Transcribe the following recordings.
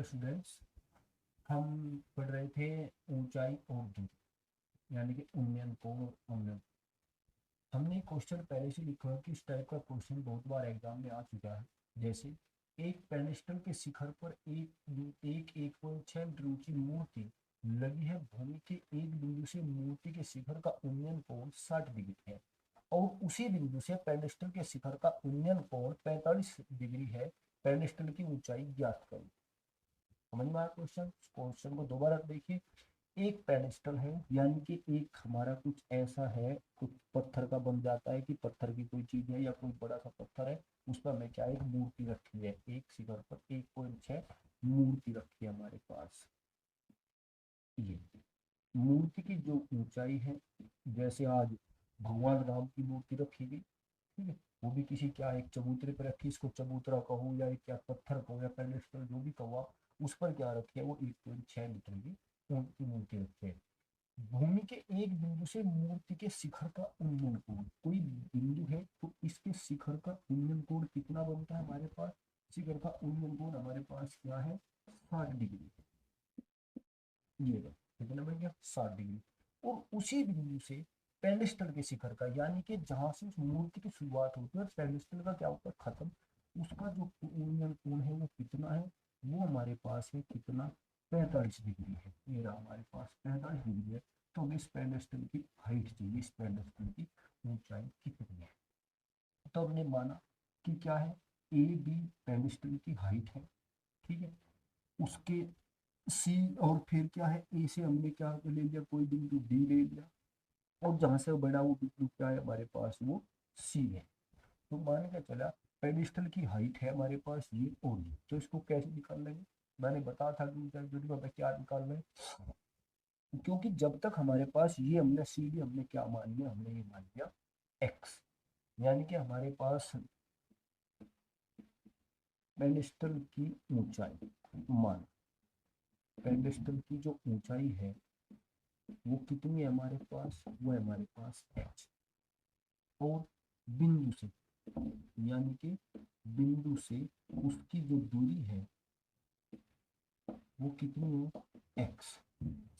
Students, हम पढ़ रहे थे ऊंचाई और दूरी, यानी कि उन्नयन कोण और अवनयन। हमने क्वेश्चन पहले से लिखा है कि इस टाइप का क्वेश्चन बहुत बार एग्जाम में आ चुका है। जैसे एक पेनिस्टल के शिखर पर एक 1.6 मीटर ऊंची मूर्ति लगी है। भूमि के एक बिंदु से मूर्ति के शिखर का उन्नयन कोण 60 डिग्री है और उसी बिंदु से पेनिस्टल के शिखर का उन्नयन कोण 45 डिग्री है। पेनिस्टल की ऊंचाई ज्ञात करो। समझ में आया क्वेश्चन? क्वेश्चन को दोबारा देखिए। एक पेडेस्टल है, यानी कि एक हमारा कुछ ऐसा है, कुछ पत्थर का बन जाता है कि पत्थर की कोई चीज है या कोई बड़ा सा पत्थर है, उस पर हमें क्या एक मूर्ति रखी है। एक शिखर पर 1.6 मूर्ति रखी है हमारे पास। ये मूर्ति की जो ऊंचाई है, जैसे आज भगवान राम की मूर्ति रखी गई, ठीक है, वो भी किसी क्या एक चबूतरे पर रखी, इसको चबूतरा कहो या एक क्या पत्थर कहो या पेडेस्टल जो भी कहो आप, उस पर क्या रखी है, वो 1.6 मीटर की मूर्ति रखी है। भूमि के एक बिंदु से मूर्ति के शिखर का उन्नयन कोण, कोई बिंदु है तो इसके शिखर का उन्नयन कोण कितना बनता है हमारे पास? शिखर का उन्नयन कोण हमारे पास क्या है? 60 डिग्री। ये कितना बन गया? 60 डिग्री। और उसी बिंदु से पेनिस्टल के शिखर का, यानी कि जहां से उस मूर्ति की शुरुआत होती है और पेनिस्टल का क्या होता है खत्म, उसका जो उन्नयन कोण है वो कितना है? वो हमारे पास है कितना? 45 डिग्री है। ये रहा हमारे पास 45 डिग्री है। तो हमें इस पेनिस्टल की हाइट चाहिए, इस पेनिस्टल की ऊंचाई कितनी है। तो हमने माना कि क्या है, ए बी पेनिस्टल की हाइट है, ठीक है। उसके सी और फिर क्या है, ए से हमने क्या ले लिया, कोई बिंदु डी ले लिया, और जहां से बड़ा वो बिंदु क्या है हमारे पास, वो सी है। तो मान के चला पेडिस्टल की हाइट है हमारे पास ये और ये, तो इसको कैसे निकाल लेंगे? मैंने बताया था कि वीडियो में क्या निकाल लें, क्योंकि जब तक हमारे पास ये हमने सी डी हमने क्या मान लिया, हमने ये मान लिया एक्स, यानी कि हमारे पास पेडिस्टल की ऊंचाई मान, पेडिस्टल की जो ऊंचाई है वो कितनी है हमारे पास? वो है हमारे पास एच। और बिंदु से, यानी कि बिंदु से उसकी जो दूरी है वो कितनी है? एक्स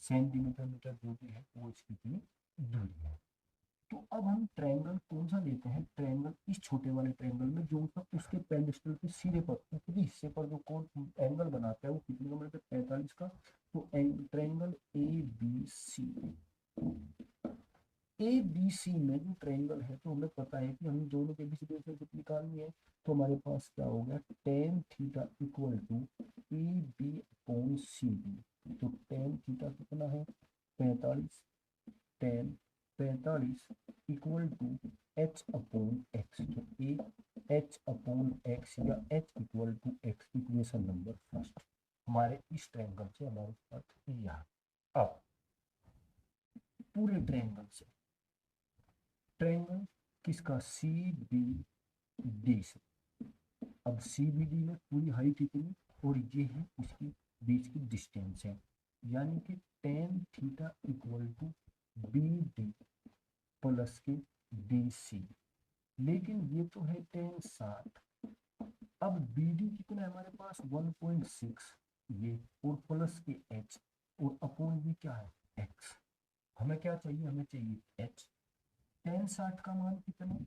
सेंटीमीटर मीटर जो भी है वो इसकी कितनी दूरी है। तो अब हम ट्रायंगल कौन सा लेते हैं? ट्रायंगल इस छोटे वाले ट्रायंगल में जो उसके पेडिस्टल के सिरे पर ऊपरी हिस्से पर जो कौन एंगल बनाता है वो कितने का बनाता है? 45 का। तो triangle A B C, A B C में जो ट्रायंगल है, तो हमें पता है कि हमें दोनों के बीच रेशियो निकालनी है। तो हमारे पास क्या हो गया, tan theta equal to A B upon C B. तो टेन थीटा कितना है? 45। Tan 45 equal to H upon X. तो ए एच अपॉन एक्स या H equal to X, equation number first हमारे इस ट्रायंगल से हमारे पास यह। अब पूरे ट्रायंगल से, ट्रायंगल किसका? सी बी डी से। अब सी बी डी में पूरी हाइट इतनी और ये है इसकी बीच की डिस्टेंस है, यानी कि tan theta equal to B D plus के बी सी। लेकिन ये तो है टेन 60। अब बी डी कितना है हमारे पास? 1.6 ये, और प्लस के एच, और अपॉन ये क्या है? एक्स। हमें क्या चाहिए? हमें चाहिए एच। टेन 60 का मान कितना?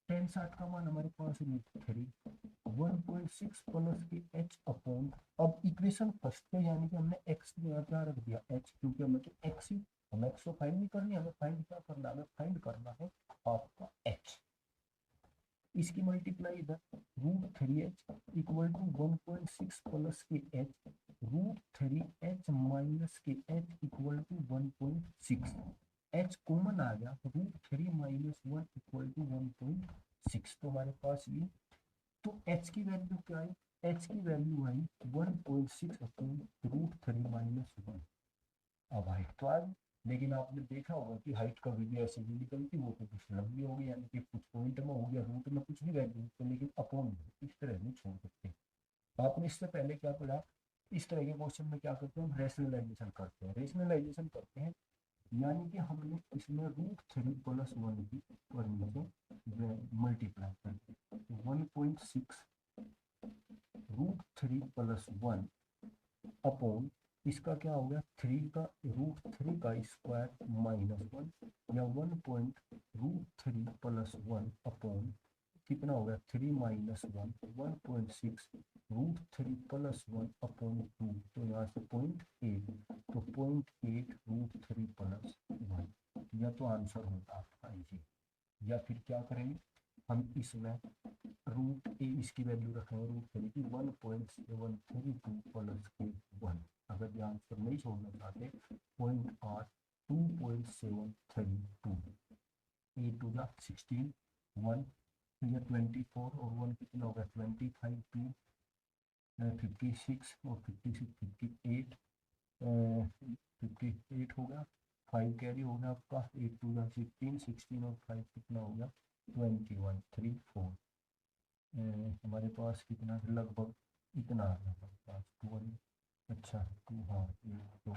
टेन 60 का मान हमारे पास √3, 1.6 प्लस के एच अपॉन, अब इक्वेशन फर्स्ट पे, यानी कि हमने एक्स क्या रख दिया? एच, क्योंकि हमें तो एक्स ही, हम एक्स को फाइंड नहीं करनी, हमें फाइंड क्या करना है? हमें फाइंड करना है आपका एच। इसकी मल्टीप्लाई इधर, √3h equal to 1.6 plus K H, √3h minus K H equal to 1.6। H common आ गया, √3 माइनस 1 इक्वल टू 1.6। तो हमारे पास ये, तो एच की वैल्यू क्या आई? एच की वैल्यू आई 1.6 अपॉन √3 माइनस 1। अब हाइट तो आ गई, लेकिन आपने देखा होगा कि हाइट कभी भी ऐसे नहीं निकलती, वो तो कुछ लंबी हो गई, यानी कि कुछ पॉइंट में हो गया, रूट में कुछ भी वैल्यू, तो लेकिन अपॉन इस तरह नहीं छोड़ सकते। आपने इससे पहले क्या पढ़ा? इस तरह के क्वेश्चन में क्या करते हैं? हम रेशनलाइजेशन करते हैं। रेशनलाइजेशन करते हैं यानी कि हमने इसमें √3 प्लस 1 की और नीचे मल्टीप्लाई करते 1.6 √3 प्लस 1 अपॉन इसका क्या हो गया 3 का √3 का स्क्वायर -1 या 1.√3 + 1 अपॉन कितना हो गया 3 - 1 1.6 √3 + 1 अपॉन 2। तो यहाँ से 0.8, तो 0.8 √3 + 1, या तो आंसर होगा आपका ये। या फिर क्या करेंगे हम इसमें √a इसकी वैल्यू रखेंगे √3 की 1.732 + 1। अगर ये आंसर नहीं छोड़ना चाहते 0.8 2.732 8 टू 16 1, तो ये 24 और 1 कितना होगा 25 2 56 और 56 58 58 होगा 5 कैरी होगा आपका 8 टू 16 16 और 5 कितना हो गया 21 3 4 हमारे पास कितना लगभग इतना है हमारे पास 12 अच्छा 2 हाँ 1 2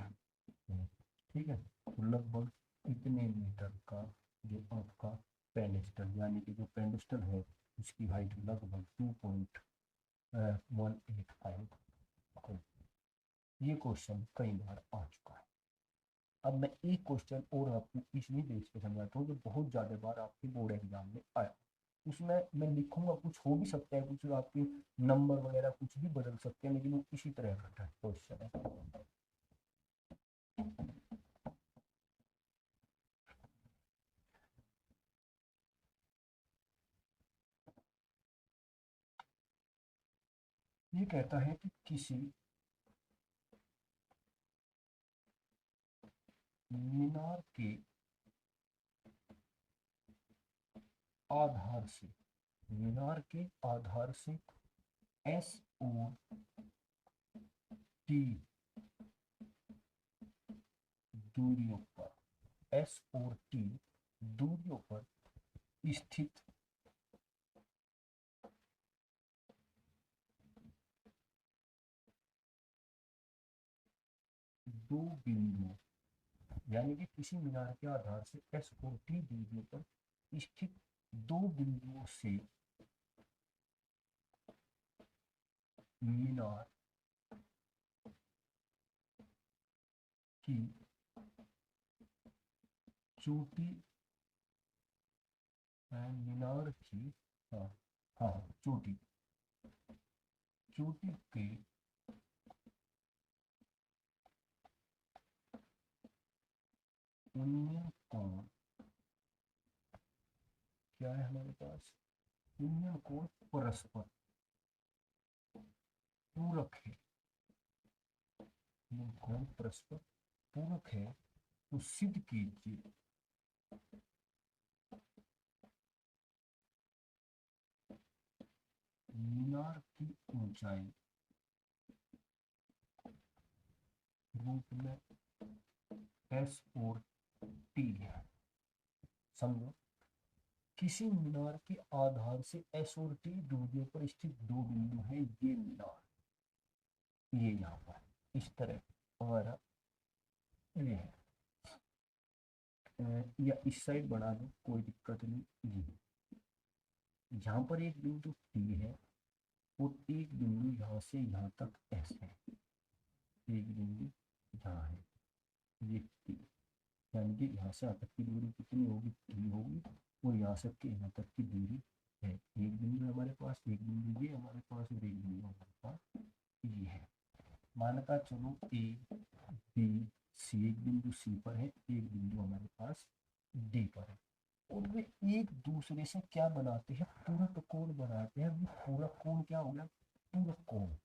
ठीक है। तो लगभग इतने मीटर का जो आपका पेडेस्टल यानी कि जो पेडेस्टल है उसकी हाइट लगभग 2.185। ये क्वेश्चन कई बार आ चुका है। अब मैं एक क्वेश्चन और आपको इसी बेस पे समझाता हूँ जो बहुत ज़्यादा बार आपके बोर्ड एग्जाम में आया। उसमें मैं लिखूंगा कुछ हो भी सकता है, कुछ आपके नंबर वगैरह कुछ भी बदल सकते हैं, लेकिन वो इसी तरह का क्वेश्चन है। ये कहता है कि किसी मीनार के आधार से S और T दूरियों पर स्थित दो बिंदुओं, यानी कि किसी मीनार के आधार से S और T दूरियों पर स्थित दो बिंदुओं से मीनार की चोटी मीनार की हाँ हाँ चोटी के उन्नयन कोण क्या है हमारे पास उन्नयन कोण परस्पर पूरक है। कोण परस्पर पूरक है तो सिद्ध कीजिए मीनार की ऊंचाई रूप में S और T है। समझो किसी मीनार के आधार से S और T दूरियों पर स्थित दो बिंदु हैं। ये मीनार ये यहाँ पर इस तरह हमारा ये है, या इस साइड बना दो कोई दिक्कत नहीं। ये यहाँ पर एक बिंदु T है और एक बिंदु यहाँ से यहाँ तक S है। एक बिंदु यहाँ है ये T, यानी कि यहाँ से यहाँ तक की दूरी कितनी होगी T होगी और यहाँ से यहाँ तक की दूरी है। एक बिंदु है हमारे पास, एक बिंदु ये हमारे पास और एक बिंदु हमारे पास ये है। मानका चलो A B C, एक बिंदु C पर है, एक बिंदु हमारे पास D पर है और वे एक दूसरे से क्या बनाते हैं पूरक कोण बनाते हैं। वो पूरक कोण क्या हो गया पूरक कोण।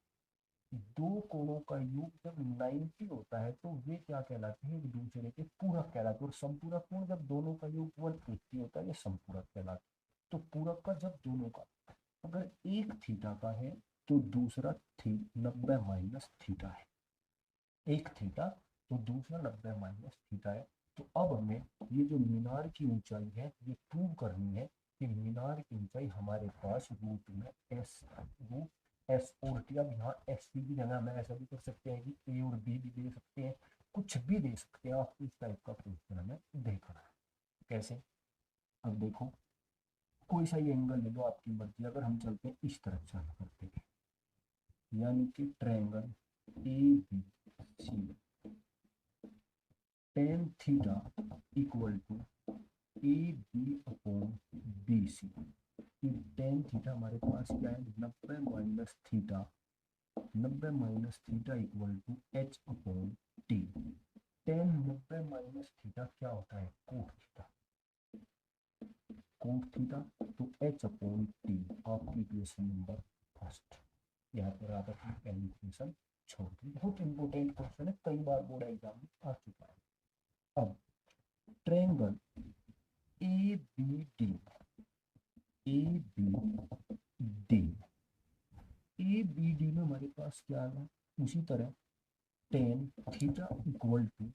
दो कोणों का योग जब 90 होता है तो वे क्या कहलाते हैं एक दूसरे के पूरक कहलाते हैं। और समपूरक कोण जब दोनों का योग 180 होता है ये समपूरक कहलाता है। तो पूरक का जब दोनों का अगर एक थीटा का है तो दूसरा 90 - थीटा है। एक थीटा तो दूसरा 90 - थीटा है। तो अब हमें ये जो मीनार की ऊंचाई है ये प्रूव करनी है कि मीनार की ऊंचाई हमारे पास रूट में एस और टी। अब यहाँ एस टी की जगह हमें ऐसा भी कर सकते हैं कि ए और बी भी दे सकते हैं, कुछ भी दे सकते हैं। आपको इस टाइप का क्वेश्चन हमें देखना है। कैसे अब देखो कोई सा ही एंगल ले लो आपकी मर्जी। अगर हम चलते हैं इस तरफ चल करते हैं यानी कि triangle A B C tan theta equal to A B upon B C. Tan theta हमारे पास क्या है 90 minus theta, 90 minus theta equal to H upon T. Tan 90 minus theta क्या होता है कोट थीटा, कोट थीटा। तो H upon T आपकी equation number first. यहाँ पर आप अपनी पहली इक्वेशन छोड़ दी। बहुत इंपॉर्टेंट क्वेश्चन है, कई बार बोर्ड एग्जाम में आ चुका है। अब triangle A B D, A B D, A B D में हमारे पास क्या है उसी तरह tan theta equal to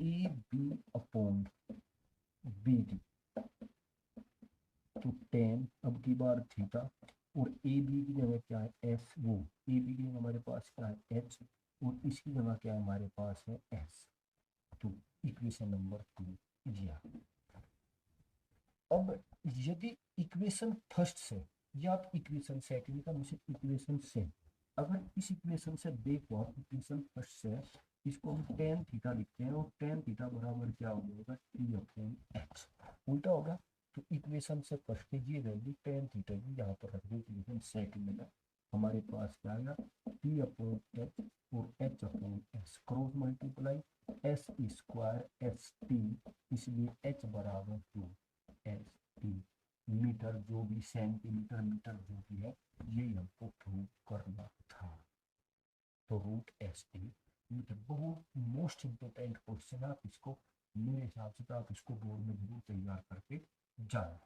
A B upon B D. तो टेन अब की बार थीटा और ए बी की जगह क्या है एस, वो ए बी की जगह हमारे पास क्या है एच और इसकी जगह क्या है हमारे पास है एस। तो इक्वेशन नंबर 2 ये। अब यदि इक्वेशन फर्स्ट से या आप इक्वेशन सेकंड का मुझे इक्वेशन से, अगर इस इक्वेशन से देखो आप इक्वेशन फर्स्ट से इसको हम टेन थीटा लिखते हैं और टेन थीटा बराबर क्या हो जाएगा टी अपॉन एक्स, उल्टा होगा। तो इक्वेशन से फर्स्ट की ये वैल्यू टेन थीटा की यहाँ पर रख दो, इक्वेशन सेकंड में हमारे पास क्या आएगा टी अपॉन एच और H upon S, cross multiply S square S T, इसलिए एच बराबर 2 एस टी मीटर, जो भी सेंटीमीटर मीटर जो भी है यही हमको प्रूव करना था। तो रूट एस टी मीटर बहुत मोस्ट इम्पोर्टेंट क्वेश्चन है। आप इसको मेरे हिसाब से तो आप इसको बोर्ड में जरूर तैयार करके जाना।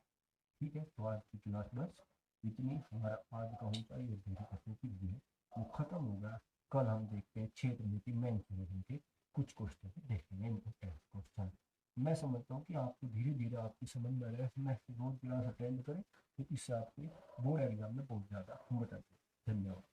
ठीक है, तो आज की क्लास बस इतनी। हमारा आज का होगा ये टॉपिक जो है वो खत्म होगा। कल हम देखते हैं क्षेत्र में कि मेन के कुछ क्वेश्चन देखेंगे, इम्पोर्टेंट क्वेश्चन। मैं समझता हूँ कि आपको धीरे धीरे आपकी समझ में आ रहा है। मैं रोज क्लास अटेंड करें तो इससे आपके बोर्ड एग्जाम में बहुत ज़्यादा मदद है। धन्यवाद।